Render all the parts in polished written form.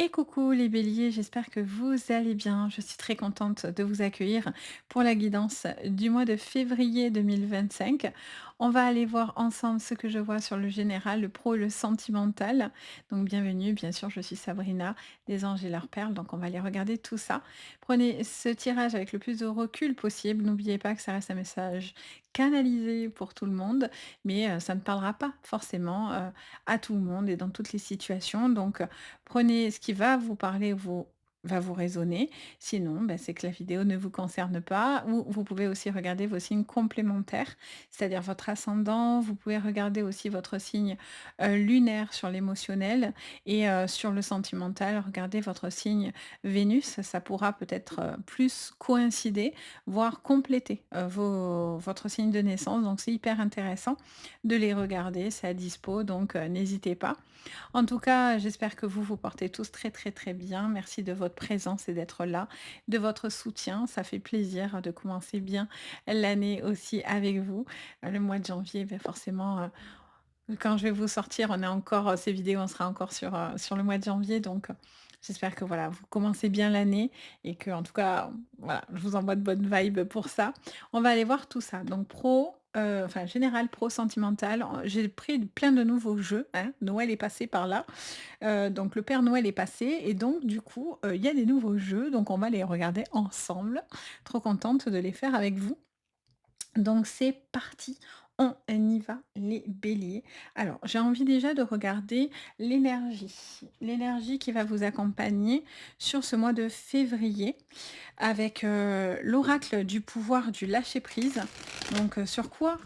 Et coucou les béliers, j'espère que vous allez bien. Je suis très contente de vous accueillir pour la guidance du mois de février 2025. On va aller voir ensemble ce que je vois sur le général, le pro et le sentimental. Donc bienvenue, bien sûr, je suis Sabrina, des anges et leurs perles. Donc on va aller regarder tout ça. Prenez ce tirage avec le plus de recul possible. N'oubliez pas que ça reste un message canalisé pour tout le monde, mais ça ne parlera pas forcément à tout le monde et dans toutes les situations. Donc prenez ce qui va vous parler, va vous résonner. Sinon, bah, c'est que la vidéo ne vous concerne pas. Ou vous pouvez aussi regarder vos signes complémentaires, c'est-à-dire votre ascendant. Vous pouvez regarder aussi votre signe lunaire sur l'émotionnel et sur le sentimental. Regardez votre signe Vénus. Ça pourra peut-être plus coïncider, voire compléter votre signe de naissance. Donc c'est hyper intéressant de les regarder. C'est à dispo, donc n'hésitez pas. En tout cas, j'espère que vous vous portez tous très, très, très bien. Merci de votre présence et d'être là, de votre soutien. Ça fait plaisir de commencer bien l'année aussi avec vous. Le mois de janvier, beh, forcément, quand je vais vous sortir, on est encore, ces vidéos, on sera encore sur le mois de janvier. Donc, j'espère que voilà, vous commencez bien l'année et que en tout cas, voilà, je vous envoie de bonnes vibes pour ça. On va aller voir tout ça. Donc pro, enfin général, pro, sentimental. J'ai pris plein de nouveaux jeux, hein. Noël est passé par là. Donc le Père Noël est passé et donc du coup, il y a des nouveaux jeux, donc on va les regarder ensemble. Trop contente de les faire avec vous. Donc c'est parti, on y va les béliers. Alors j'ai envie déjà de regarder l'énergie. L'énergie qui va vous accompagner sur ce mois de février avec l'oracle du pouvoir du lâcher-prise. Donc sur quoi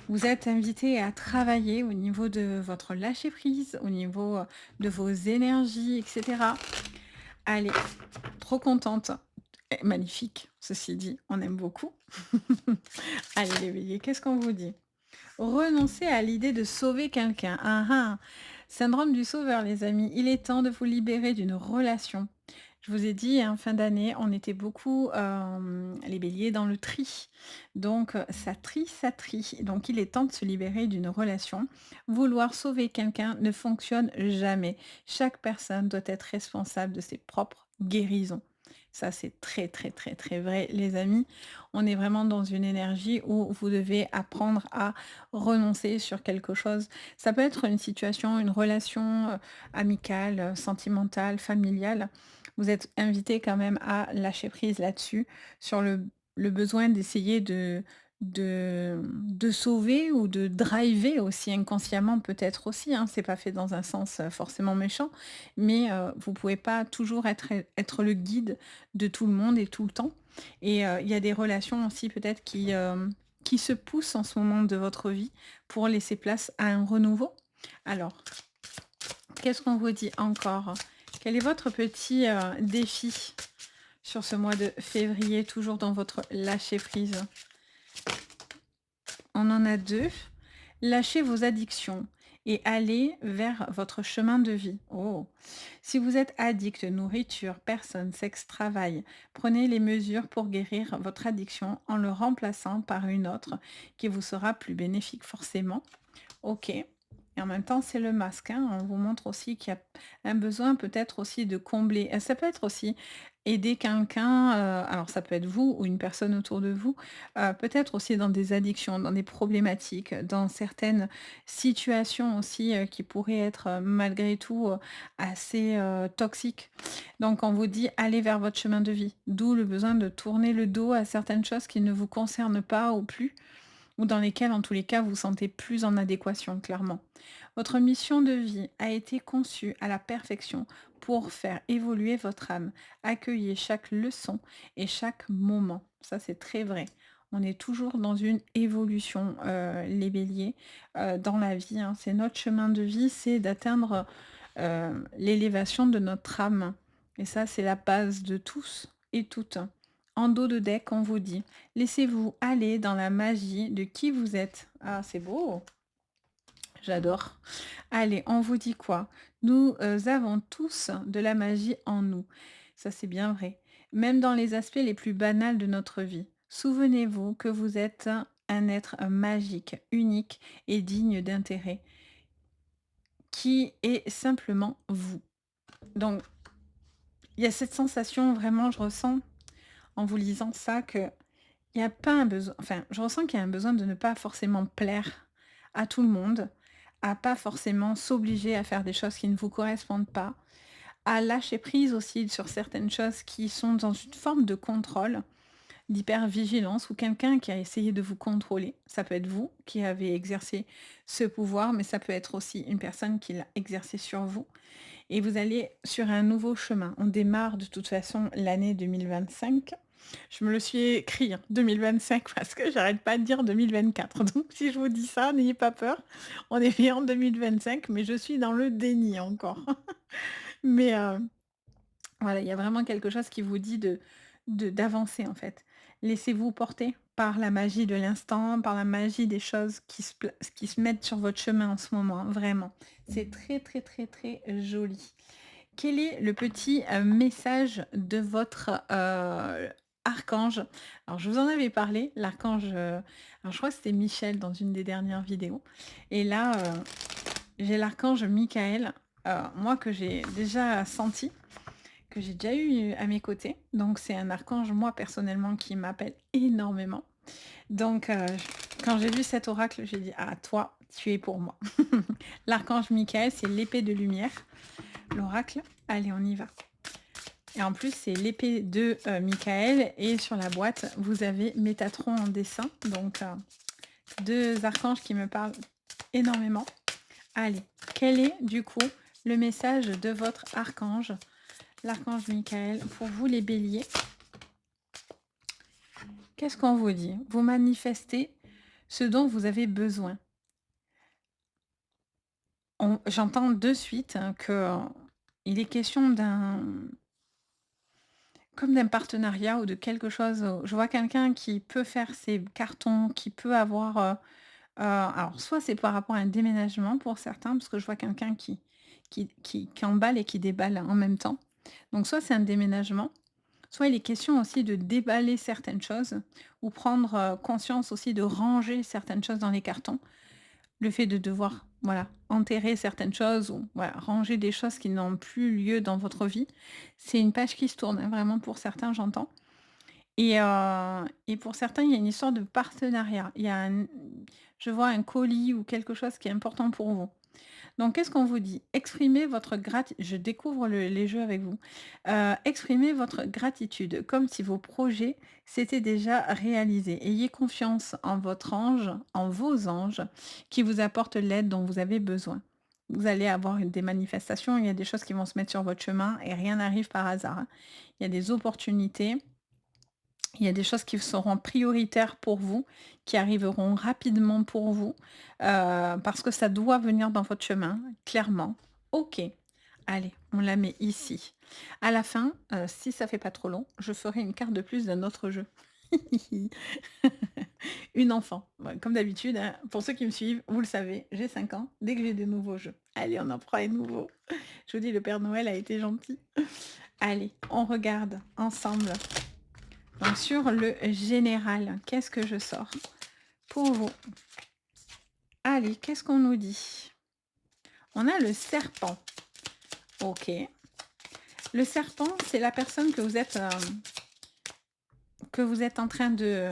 vous êtes invité à travailler au niveau de votre lâcher-prise, au niveau de vos énergies, etc. Allez, trop contente. Magnifique, ceci dit, on aime beaucoup. Allez les béliers, qu'est-ce qu'on vous dit? Renoncer à l'idée de sauver quelqu'un. Ah ah! Syndrome du sauveur, les amis. Il est temps de vous libérer d'une relation. Je vous ai dit, hein, fin d'année, on était beaucoup, les béliers, dans le tri. Donc, ça trie, ça trie. Donc, il est temps de se libérer d'une relation. Vouloir sauver quelqu'un ne fonctionne jamais. Chaque personne doit être responsable de ses propres guérisons. Ça, c'est très, très, très, très vrai, les amis. On est vraiment dans une énergie où vous devez apprendre à renoncer sur quelque chose. Ça peut être une situation, une relation amicale, sentimentale, familiale. Vous êtes invité quand même à lâcher prise là-dessus, sur le besoin d'essayer de sauver ou de driver aussi inconsciemment peut-être aussi, hein. C'est pas fait dans un sens forcément méchant, mais vous pouvez pas toujours être le guide de tout le monde et tout le temps. Et il y a des relations aussi peut-être qui se poussent en ce moment de votre vie pour laisser place à un renouveau. Alors, qu'est-ce qu'on vous dit encore? Quel est votre petit défi sur ce mois de février, toujours dans votre lâcher prise? On en a 2. Lâchez vos addictions et allez vers votre chemin de vie. Oh! Si vous êtes addict, nourriture, personne, sexe, travail, prenez les mesures pour guérir votre addiction en le remplaçant par une autre qui vous sera plus bénéfique forcément. OK. Et en même temps, c'est le masque, hein. On vous montre aussi qu'il y a un besoin peut-être aussi de combler. Ça peut être aussi aider quelqu'un, alors ça peut être vous ou une personne autour de vous, peut-être aussi dans des addictions, dans des problématiques, dans certaines situations aussi, qui pourraient être, malgré tout, assez, toxiques. Donc on vous dit: «Allez vers votre chemin de vie». D'où le besoin de tourner le dos à certaines choses qui ne vous concernent pas ou plus, ou dans lesquels, en tous les cas, vous vous sentez plus en adéquation, clairement. Votre mission de vie a été conçue à la perfection pour faire évoluer votre âme. Accueillez chaque leçon et chaque moment. Ça, c'est très vrai. On est toujours dans une évolution, les béliers, dans la vie, hein. C'est notre chemin de vie, c'est d'atteindre l'élévation de notre âme. Et ça, c'est la base de tous et toutes. En dos de deck, on vous dit: laissez-vous aller dans la magie de qui vous êtes. Ah, c'est beau, j'adore. Allez, on vous dit quoi? Nous avons tous de la magie en nous. Ça, c'est bien vrai. Même dans les aspects les plus banals de notre vie. Souvenez-vous que vous êtes un être magique, unique et digne d'intérêt, qui est simplement vous. Donc, Il y a cette sensation vraiment, je ressens en vous lisant ça que il y a pas un besoin, enfin, je ressens qu'il y a un besoin de ne pas forcément plaire à tout le monde, à pas forcément s'obliger à faire des choses qui ne vous correspondent pas, à lâcher prise aussi sur certaines choses qui sont dans une forme de contrôle, d'hypervigilance ou quelqu'un qui a essayé de vous contrôler. Ça peut être vous qui avez exercé ce pouvoir, mais ça peut être aussi une personne qui l'a exercé sur vous. Et vous allez sur un nouveau chemin. On démarre de toute façon l'année 2025. Je me le suis écrit, hein, 2025, parce que j'arrête pas de dire 2024. Donc si je vous dis ça, n'ayez pas peur. On est bien en 2025, mais je suis dans le déni encore. Mais voilà, il y a vraiment quelque chose qui vous dit d'avancer en fait. Laissez-vous porter par la magie de l'instant, par la magie des choses qui se mettent sur votre chemin en ce moment, hein, vraiment. C'est très, très, très, très joli. Quel est le petit, message de votre, archange? Alors je vous en avais parlé, l'archange, alors je crois que c'était Michel dans une des dernières vidéos et là, j'ai l'archange Michael, moi que j'ai déjà senti, que j'ai déjà eu à mes côtés. Donc c'est un archange, moi personnellement, qui m'appelle énormément. Donc quand j'ai vu cet oracle, j'ai dit: «Ah toi, tu es pour moi». L'archange Michael, c'est l'épée de lumière, l'oracle. Allez, on y va. Et en plus, c'est l'épée de, Michael et sur la boîte, vous avez Métatron en dessin, donc 2 archanges qui me parlent énormément. Allez, quel est du coup le message de votre archange, l'archange Michael, pour vous les béliers? Qu'est-ce qu'on vous dit? Vous manifestez ce dont vous avez besoin. J'entends de suite hein, que il est question d'un partenariat ou de quelque chose, je vois quelqu'un qui peut faire ses cartons, qui peut avoir, alors soit c'est par rapport à un déménagement pour certains, parce que je vois quelqu'un qui emballe et qui déballe en même temps. Donc soit c'est un déménagement, soit il est question aussi de déballer certaines choses ou prendre, conscience aussi de ranger certaines choses dans les cartons. Le fait de devoir, voilà, enterrer certaines choses ou voilà, ranger des choses qui n'ont plus lieu dans votre vie, c'est une page qui se tourne, hein, vraiment pour certains, j'entends. Et pour certains, il y a une histoire de partenariat. Il y a je vois un colis ou quelque chose qui est important pour vous. Donc qu'est-ce qu'on vous dit? Exprimez votre gratitude. Je découvre les jeux avec vous. Exprimez votre gratitude comme si vos projets s'étaient déjà réalisés. Ayez confiance en votre ange, en vos anges qui vous apportent l'aide dont vous avez besoin. Vous allez avoir des manifestations, il y a des choses qui vont se mettre sur votre chemin et rien n'arrive par hasard, hein. Il y a des opportunités, il y a des choses qui seront prioritaires pour vous, qui arriveront rapidement pour vous, parce que ça doit venir dans votre chemin, clairement. OK, allez, on la met ici. À la fin, si ça fait pas trop long, je ferai une carte de plus d'un autre jeu. Une enfant. Ouais, comme d'habitude, hein, pour ceux qui me suivent, vous le savez, j'ai 5 ans. Dès que j'ai des nouveaux jeux, allez, on en prend un nouveau. Je vous dis, le Père Noël a été gentil. Allez, on regarde ensemble. Donc sur le général, qu'est-ce que je sors pour vous? Allez, qu'est-ce qu'on nous dit? On a le serpent. OK. Le serpent, c'est la personne que vous êtes en train de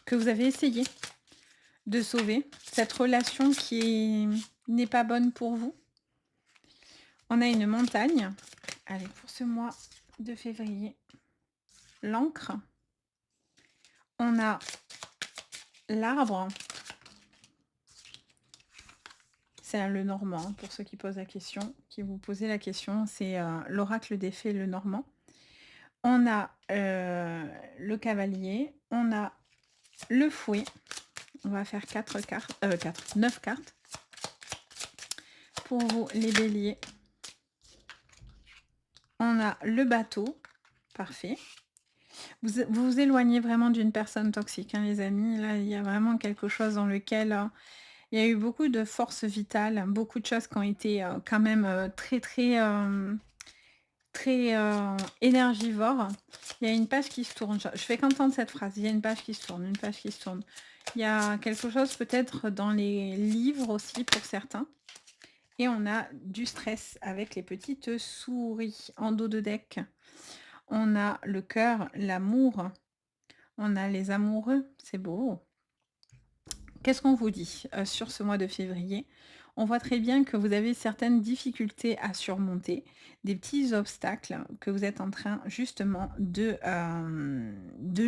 que vous avez essayé de sauver. Cette relation qui n'est pas bonne pour vous. On a une montagne. Allez, pour ce mois de février, l'encre. On a l'arbre. C'est le normand, hein, pour ceux qui posent la question, qui vous posez la question, c'est, l'oracle des fées, le normand. On a, le cavalier, on a le fouet. On va faire 4 cartes, 4, 9 cartes pour vous les béliers. On a le bateau, parfait. Vous éloignez vraiment d'une personne toxique, hein, les amis. Là, il y a vraiment quelque chose dans lequel, il y a eu beaucoup de force vitale, beaucoup de choses qui ont été, quand même, très, très, très, énergivores. Il y a une page qui se tourne. Je fais qu'entendre cette phrase. Il y a une page qui se tourne, une page qui se tourne. Il y a quelque chose peut-être dans les livres aussi pour certains. et on a du stress avec les petites souris en dos de deck. On a le cœur, l'amour, on a les amoureux, c'est beau. Qu'est-ce qu'on vous dit, sur ce mois de février? On voit très bien que vous avez certaines difficultés à surmonter, des petits obstacles que vous êtes en train justement de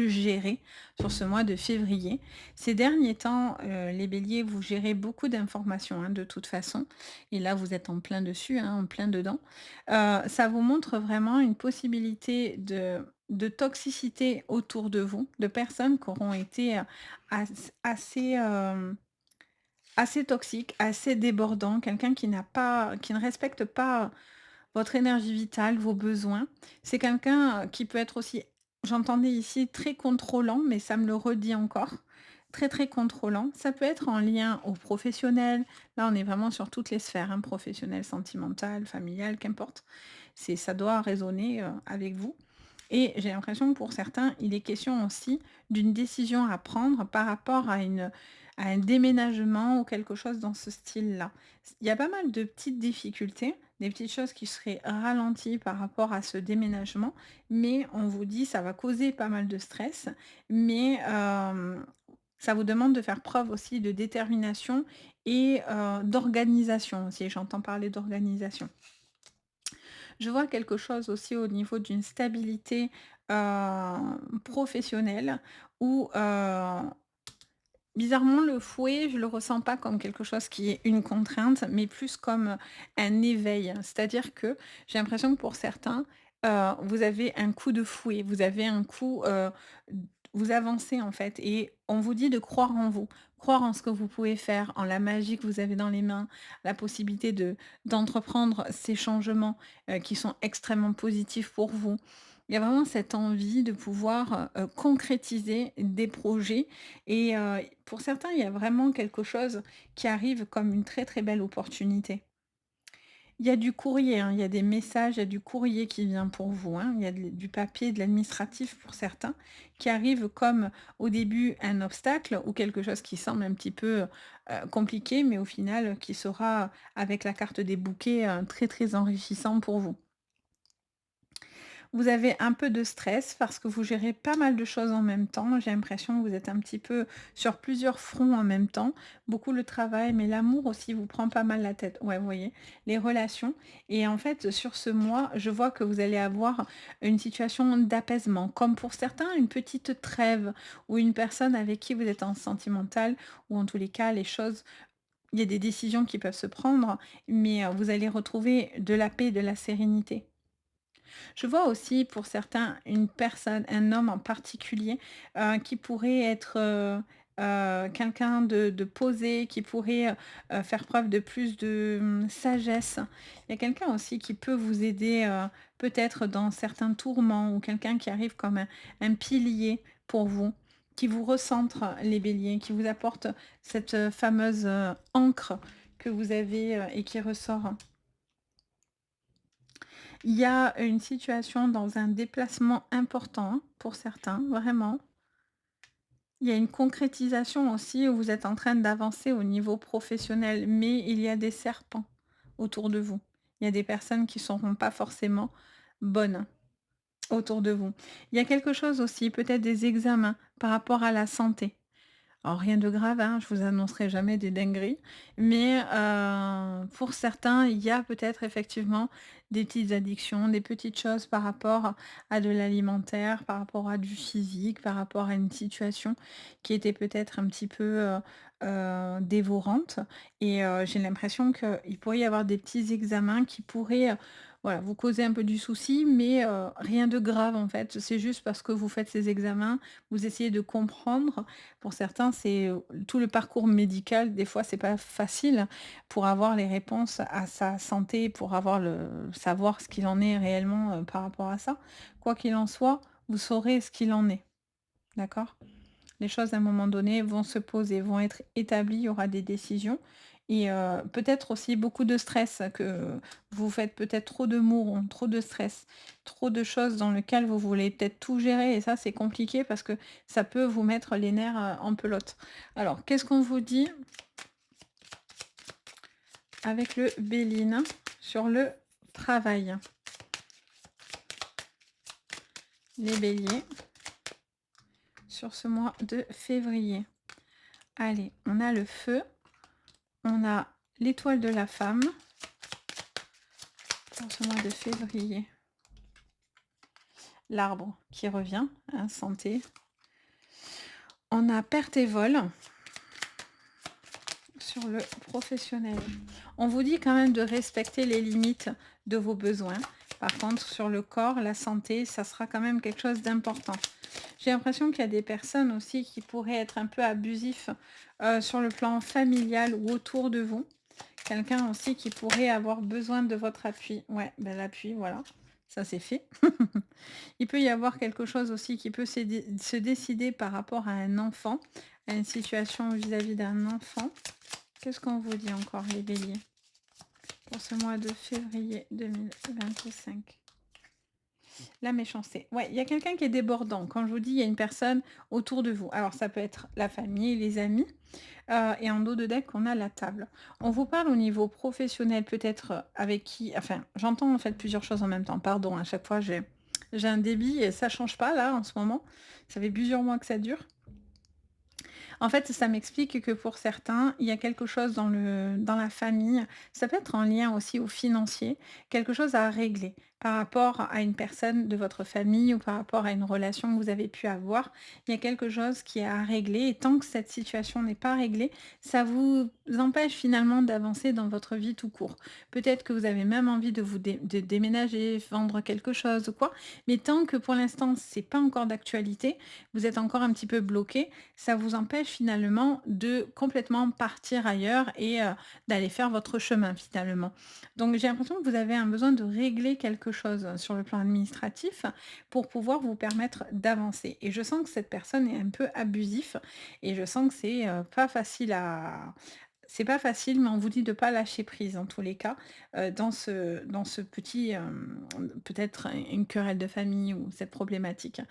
gérer sur ce mois de février. Ces derniers temps, les béliers, vous gérez beaucoup d'informations, hein, de toute façon et là, vous êtes en plein dessus, hein, en plein dedans. Ça vous montre vraiment une possibilité de toxicité autour de vous, de personnes qui auront été, assez, assez toxiques, assez débordants, quelqu'un qui ne respecte pas votre énergie vitale, vos besoins. C'est quelqu'un, qui peut être aussi, j'entendais ici, très contrôlant, mais ça me le redit encore, très, très contrôlant. Ça peut être en lien au professionnel. Là, on est vraiment sur toutes les sphères, hein, professionnelles, sentimentales, familiales, qu'importe. Ça doit résonner, avec vous et j'ai l'impression que pour certains, il est question aussi d'une décision à prendre par rapport à un déménagement ou quelque chose dans ce style-là. Il y a pas mal de petites difficultés, des petites choses qui seraient ralenties par rapport à ce déménagement, mais on vous dit ça va causer pas mal de stress, mais ça vous demande de faire preuve aussi de détermination et d'organisation aussi. J'entends parler d'organisation. Je vois quelque chose aussi au niveau d'une stabilité, professionnelle où, bizarrement le fouet, je le ressens pas comme quelque chose qui est une contrainte, mais plus comme un éveil. C'est-à-dire que j'ai l'impression que pour certains, vous avez un coup de fouet, vous avez un coup, vous avancez en fait et on vous dit de croire en vous, croire en ce que vous pouvez faire, en la magie que vous avez dans les mains, la possibilité d'entreprendre ces changements, qui sont extrêmement positifs pour vous. Il y a vraiment cette envie de pouvoir, concrétiser des projets et pour certains, il y a vraiment quelque chose qui arrive comme une très, très belle opportunité. Il y a du courrier, hein, il y a des messages, il y a du courrier qui vient pour vous, hein. Il y a du papier, de l'administratif pour certains, qui arrive comme au début un obstacle ou quelque chose qui semble un petit peu, compliqué, mais au final qui sera, avec la carte des bouquets, très, très enrichissant pour vous. Vous avez un peu de stress parce que vous gérez pas mal de choses en même temps. J'ai l'impression que vous êtes un petit peu sur plusieurs fronts en même temps. Beaucoup le travail, mais l'amour aussi vous prend pas mal la tête. Ouais, vous voyez, les relations. Et en fait, sur ce mois, je vois que vous allez avoir une situation d'apaisement. Comme pour certains, une petite trêve ou une personne avec qui vous êtes en sentimental, ou en tous les cas, les choses, il y a des décisions qui peuvent se prendre, mais vous allez retrouver de la paix, de la sérénité. Je vois aussi pour certains une personne, un homme en particulier, qui pourrait être, quelqu'un de posé, qui pourrait, faire preuve de plus de, sagesse. Il y a quelqu'un aussi qui peut vous aider, peut-être dans certains tourments ou quelqu'un qui arrive comme un pilier pour vous, qui vous recentre les béliers, qui vous apporte cette, fameuse, ancre que vous avez, et qui ressort. Il y a une situation dans un déplacement important pour certains, vraiment. Il y a une concrétisation aussi où vous êtes en train d'avancer au niveau professionnel, mais il y a des serpents autour de vous. Il y a des personnes qui ne seront pas forcément bonnes autour de vous. Il y a quelque chose aussi, peut-être des examens par rapport à la santé. Alors rien de grave, hein, je vous annoncerai jamais des dingueries, mais pour certains, il y a peut-être effectivement des petites addictions, des petites choses par rapport à de l'alimentaire, par rapport à du physique, par rapport à une situation qui était peut-être un petit peu, dévorante et j'ai l'impression qu'il pourrait y avoir des petits examens qui pourraient, voilà, vous causer un peu du souci, mais rien de grave en fait. C'est juste parce que vous faites ces examens, vous essayez de comprendre pour certains, c'est, tout le parcours médical, des fois, c'est pas facile pour avoir les réponses à sa santé, pour savoir ce qu'il en est réellement, par rapport à ça. Quoi qu'il en soit, vous saurez ce qu'il en est, d'accord? Les choses à un moment donné vont se poser, vont être établies, il y aura des décisions et peut-être aussi beaucoup de stress, que vous faites peut-être trop de mots trop de stress, trop de choses dans lesquelles vous voulez peut-être tout gérer et ça c'est compliqué parce que ça peut vous mettre les nerfs, en pelote. Alors qu'est-ce qu'on vous dit avec le Béline sur le travail. Les béliers sur ce mois de février. Allez, on a le feu, on a l'étoile de la femme pour ce mois de février. L'arbre qui revient, hein, santé. On a perte et vol sur le professionnel. On vous dit quand même de respecter les limites de vos besoins. Par contre, sur le corps, la santé, ça sera quand même quelque chose d'important. J'ai l'impression qu'il y a des personnes aussi qui pourraient être un peu abusifs sur le plan familial ou autour de vous. Quelqu'un aussi qui pourrait avoir besoin de votre appui. Ouais, ben l'appui, voilà, ça c'est fait. Il peut y avoir quelque chose aussi qui peut se décider par rapport à un enfant, à une situation vis-à-vis d'un enfant. Qu'est-ce qu'on vous dit encore, les béliers, pour ce mois de février 2025? La méchanceté. Ouais, il y a quelqu'un qui est débordant. Quand je vous dis, il y a une personne autour de vous. Alors, ça peut être la famille, les amis. Et en dos de deck, on a la table. On vous parle au niveau professionnel, peut-être avec qui... Enfin, j'entends en fait plusieurs choses en même temps. Pardon, à chaque fois, j'ai un débit et ça change pas là en ce moment. Ça fait plusieurs mois que ça dure. En fait, ça m'explique que pour certains, il y a quelque chose dans la famille, ça peut être en lien aussi au financier, quelque chose à régler par rapport à une personne de votre famille ou par rapport à une relation que vous avez pu avoir. Il y a quelque chose qui est à régler et tant que cette situation n'est pas réglée, ça vous empêche finalement d'avancer dans votre vie tout court. Peut-être que vous avez même envie de déménager, vendre quelque chose ou quoi, mais tant que pour l'instant, c'est pas encore d'actualité, vous êtes encore un petit peu bloqué, ça vous empêche finalement de complètement partir ailleurs et d'aller faire votre chemin finalement. Donc j'ai l'impression que vous avez un besoin de régler quelque chose sur le plan administratif pour pouvoir vous permettre d'avancer. Et je sens que cette personne est un peu abusif et je sens que c'est pas facile, mais on vous dit de pas lâcher prise en tous les cas, dans ce petit, peut-être une querelle de famille ou cette problématique.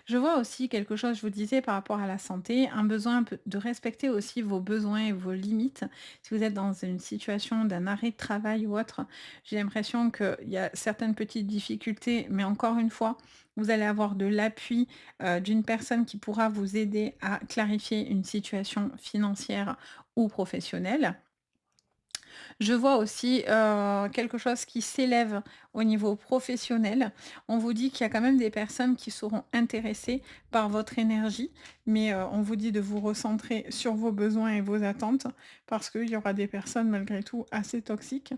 Je vois aussi quelque chose, je vous disais par rapport à la santé, un besoin un peu de respecter aussi vos besoins et vos limites. Si vous êtes dans une situation d'un arrêt de travail ou autre, j'ai l'impression qu'il y a certaines petites difficultés, mais encore une fois, vous allez avoir de l'appui d'une personne qui pourra vous aider à clarifier une situation financière ou professionnelle. Je vois aussi, quelque chose qui s'élève au niveau professionnel. On vous dit qu'il y a quand même des personnes qui seront intéressées par votre énergie, mais, on vous dit de vous recentrer sur vos besoins et vos attentes, parce qu'il y aura des personnes malgré tout assez toxiques.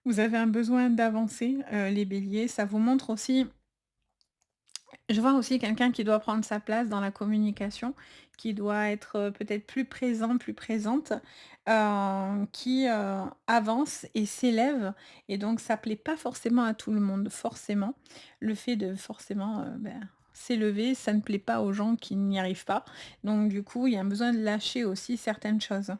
Vous avez un besoin d'avancer, les béliers. Ça vous montre aussi je vois aussi quelqu'un qui doit prendre sa place dans la communication, qui doit être, peut-être plus présent, plus présente, qui, avance et s'élève et donc ça plaît pas forcément à tout le monde, forcément. Le fait de forcément, s'élever, ça ne plaît pas aux gens qui n'y arrivent pas. Donc du coup, il y a un besoin de lâcher aussi certaines choses.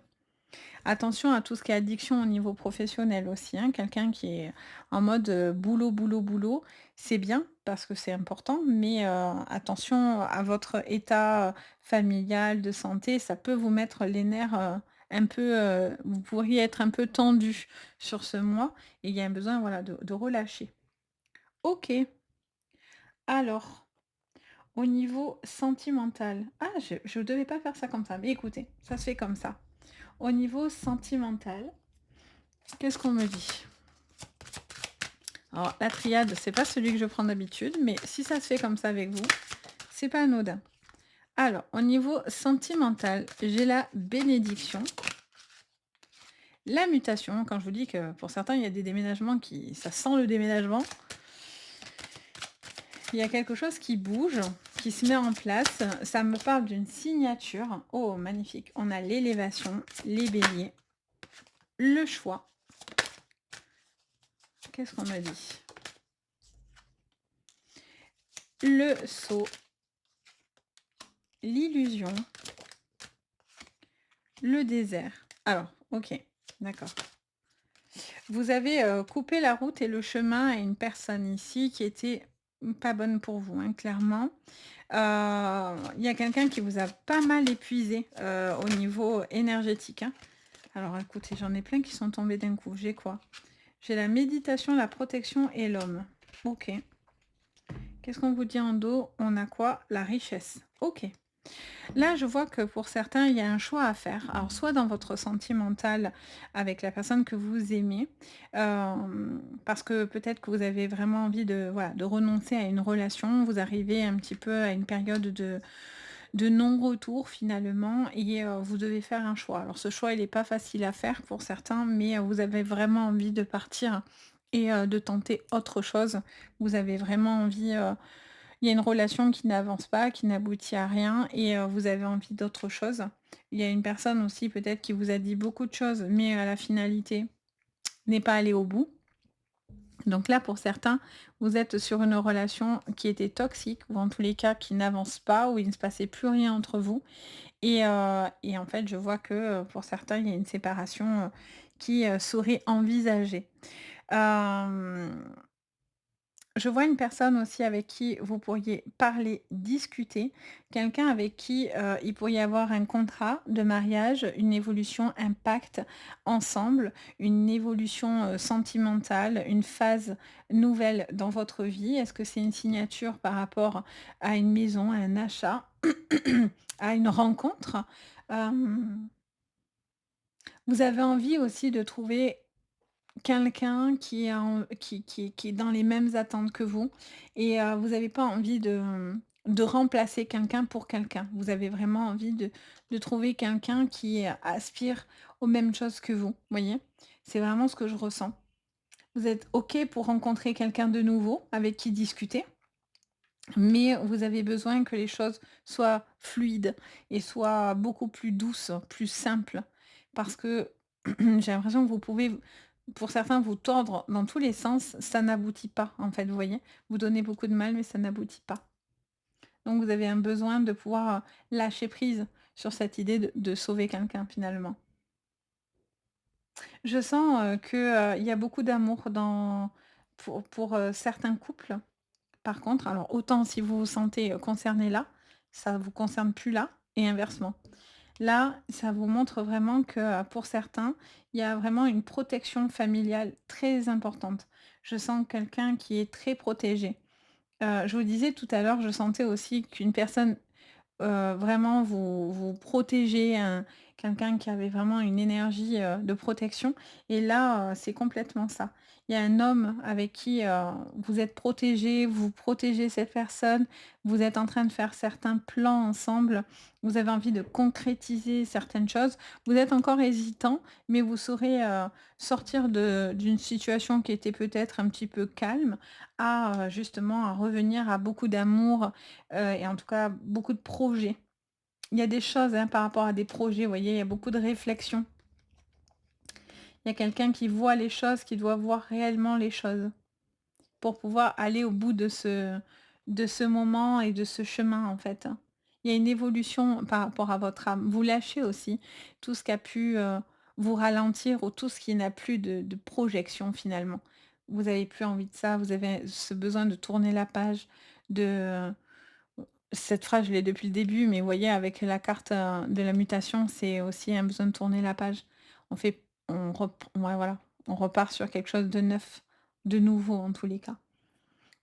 Attention à tout ce qui est addiction au niveau professionnel aussi, hein. Quelqu'un qui est en mode, boulot, boulot, boulot, c'est bien parce que c'est important, mais attention à votre état, familial, de santé, ça peut vous mettre les nerfs, un peu, vous pourriez être un peu tendu sur ce mois et il y a un besoin, voilà, de relâcher. OK, alors, au niveau sentimental ah, je devais pas faire ça comme ça, mais écoutez, ça se fait comme ça. Au niveau sentimental, qu'est-ce qu'on me dit? Alors la triade, c'est pas celui que je prends d'habitude, mais si ça se fait comme ça avec vous, c'est pas anodin. Alors, au niveau sentimental, j'ai la bénédiction, la mutation, quand je vous dis que pour certains, il y a des déménagements qui ça sent le déménagement. Il y a quelque chose qui bouge, qui se met en place. Ça me parle d'une signature. Oh, magnifique. On a l'élévation, les béliers, le choix. Qu'est-ce qu'on me dit? Le saut, l'illusion, le désert. Alors, OK, d'accord. Vous avez, coupé la route et le chemin à une personne ici qui était pas bonne pour vous, hein, clairement. Il y a quelqu'un qui vous a pas mal épuisé, au niveau énergétique, hein. Alors écoutez, j'en ai plein qui sont tombés d'un coup. J'ai quoi? J'ai la méditation, la protection et l'homme. OK. Qu'est-ce qu'on vous dit en dos? On a quoi? La richesse. OK. Là, je vois que pour certains, il y a un choix à faire. Alors, soit dans votre sentimental avec la personne que vous aimez, parce que peut-être que vous avez vraiment envie de, voilà, de renoncer à une relation. Vous arrivez un petit peu à une période de non-retour finalement et vous devez faire un choix. Alors, ce choix, il n'est pas facile à faire pour certains, mais vous avez vraiment envie de partir et de tenter autre chose. Vous avez vraiment envie, il y a une relation qui n'avance pas, qui n'aboutit à rien et vous avez envie d'autre chose. Il y a une personne aussi peut-être qui vous a dit beaucoup de choses, mais la finalité n'est pas allée au bout. Donc là, pour certains, vous êtes sur une relation qui était toxique ou en tous les cas qui n'avance pas, où il ne se passait plus rien entre vous et en fait, je vois que, pour certains, il y a une séparation, qui, serait envisagée. Hem Je vois une personne aussi avec qui vous pourriez parler, discuter, quelqu'un avec qui, il pourrait y avoir un contrat de mariage, une évolution, un pacte ensemble, une évolution, sentimentale, une phase nouvelle dans votre vie. Est-ce que c'est une signature par rapport à une maison, à un achat, à une rencontre? Hem, vous avez envie aussi de trouver quelqu'un qui est qui est dans les mêmes attentes que vous et vous n'avez pas envie de remplacer quelqu'un pour quelqu'un. Vous avez vraiment envie de trouver quelqu'un qui aspire aux mêmes choses que vous, voyez? C'est vraiment ce que je ressens. Vous êtes OK pour rencontrer quelqu'un de nouveau avec qui discuter, mais vous avez besoin que les choses soient fluides et soient beaucoup plus douces, plus simples. Parce que j'ai l'impression que vous pouvez, pour certains, vous tordre dans tous les sens, ça n'aboutit pas, en fait, vous voyez? Vous donnez beaucoup de mal, mais ça n'aboutit pas. Donc vous avez un besoin de pouvoir, lâcher prise sur cette idée de sauver quelqu'un, finalement. Je sens, que, il y a beaucoup d'amour pour certains couples. Par contre, alors autant si vous vous sentez, concerné là, ça vous concerne plus là et inversement. Là, ça vous montre vraiment que, pour certains, il y a vraiment une protection familiale très importante. Je sens quelqu'un qui est très protégé. Je vous disais tout à l'heure, je sentais aussi qu'une personne vraiment vous protégez, quelqu'un qui avait vraiment une énergie, de protection et là, c'est complètement ça. Il y a un homme avec qui, vous êtes protégé, vous protégez cette personne, vous êtes en train de faire certains plans ensemble, vous avez envie de concrétiser certaines choses. Vous êtes encore hésitant, mais vous saurez, sortir d'une situation qui était peut-être un petit peu calme à, justement à revenir à beaucoup d'amour, et en tout cas beaucoup de projets. Il y a des choses, hein, par rapport à des projets, vous voyez, il y a beaucoup de réflexions. Il y a quelqu'un qui voit les choses, qui doit voir réellement les choses pour pouvoir aller au bout de ce moment et de ce chemin, en fait. Il y a une évolution par rapport à votre âme. Vous lâchez aussi tout ce qui a pu, vous ralentir ou tout ce qui n'a plus de projection finalement. Vous avez plus envie de ça, vous avez ce besoin de tourner la page, de cette phrase, je l'ai depuis le début, mais vous voyez avec la carte, de la mutation, c'est aussi un besoin de tourner la page. Ouais, voilà, on repart sur quelque chose de neuf, de nouveau en tous les cas.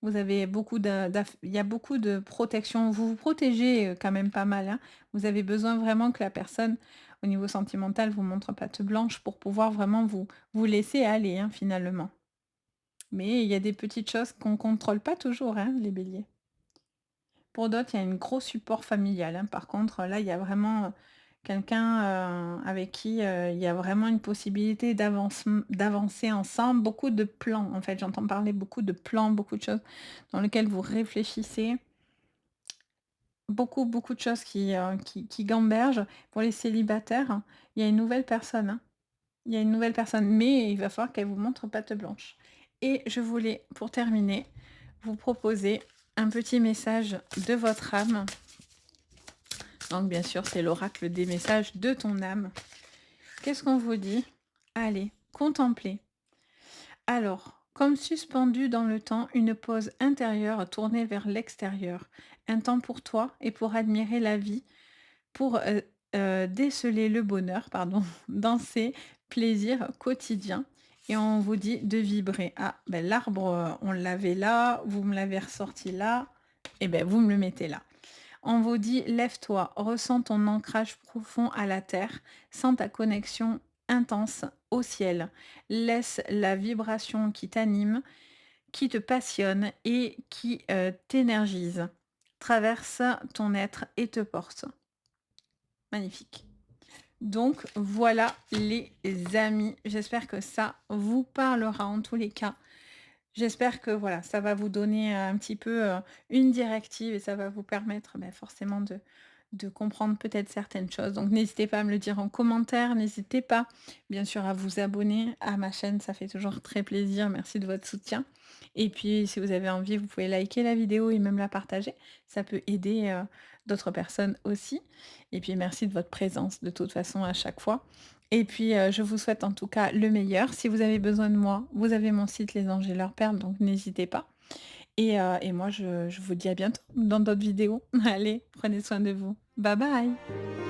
Vous avez beaucoup il y a beaucoup de protection. Vous vous protégez, quand même pas mal, hein. Vous avez besoin vraiment que la personne, au niveau sentimental, vous montre patte blanche pour pouvoir vraiment vous laisser aller, hein, finalement. Mais il y a des petites choses qu'on contrôle pas toujours, hein, les béliers. Pour d'autres, il y a un gros support familial, hein. Par contre, là, il y a vraiment, quelqu'un, avec qui, il y a vraiment une possibilité d'avancer ensemble. Beaucoup de plans, en fait, j'entends parler beaucoup de plans, beaucoup de choses dans lesquelles vous réfléchissez. Beaucoup, beaucoup de choses qui gambergent. Pour les célibataires, il y a une nouvelle personne, hein. Il y a une nouvelle personne, mais il va falloir qu'elle vous montre patte blanche. Et je voulais, pour terminer, vous proposer un petit message de votre âme. Donc bien sûr, c'est l'oracle des messages de ton âme. Qu'est-ce qu'on vous dit? Allez, contemplez. Alors, comme suspendu dans le temps, une pause intérieure tournée vers l'extérieur. Un temps pour toi et pour admirer la vie, pour déceler le bonheur, pardon, dans ses plaisirs quotidiens et on vous dit de vibrer. Ah, ben l'arbre, on l'avait là, vous me l'avez ressorti là et ben vous me le mettez là. On vous dit: «Lève-toi, ressens ton ancrage profond à la terre, sens ta connexion intense au ciel. Laisse la vibration qui t'anime, qui te passionne et qui, t'énergise. Traverse ton être et te porte». Magnifique. Donc voilà les amis, j'espère que ça vous parlera en tous les cas. J'espère que voilà, ça va vous donner un petit peu, une directive et ça va vous permettre, forcément de comprendre peut-être certaines choses. Donc n'hésitez pas à me le dire en commentaire, n'hésitez pas bien sûr à vous abonner à ma chaîne, ça fait toujours très plaisir. Merci de votre soutien et puis si vous avez envie, vous pouvez liker la vidéo et même la partager. Ça peut aider, d'autres personnes aussi et puis merci de votre présence de toute façon à chaque fois. Et puis, je vous souhaite en tout cas le meilleur. Si vous avez besoin de moi, vous avez mon site Les Anges et leurs perles, donc n'hésitez pas. Et moi je vous dis à bientôt dans d'autres vidéos. Allez, prenez soin de vous. Bye bye.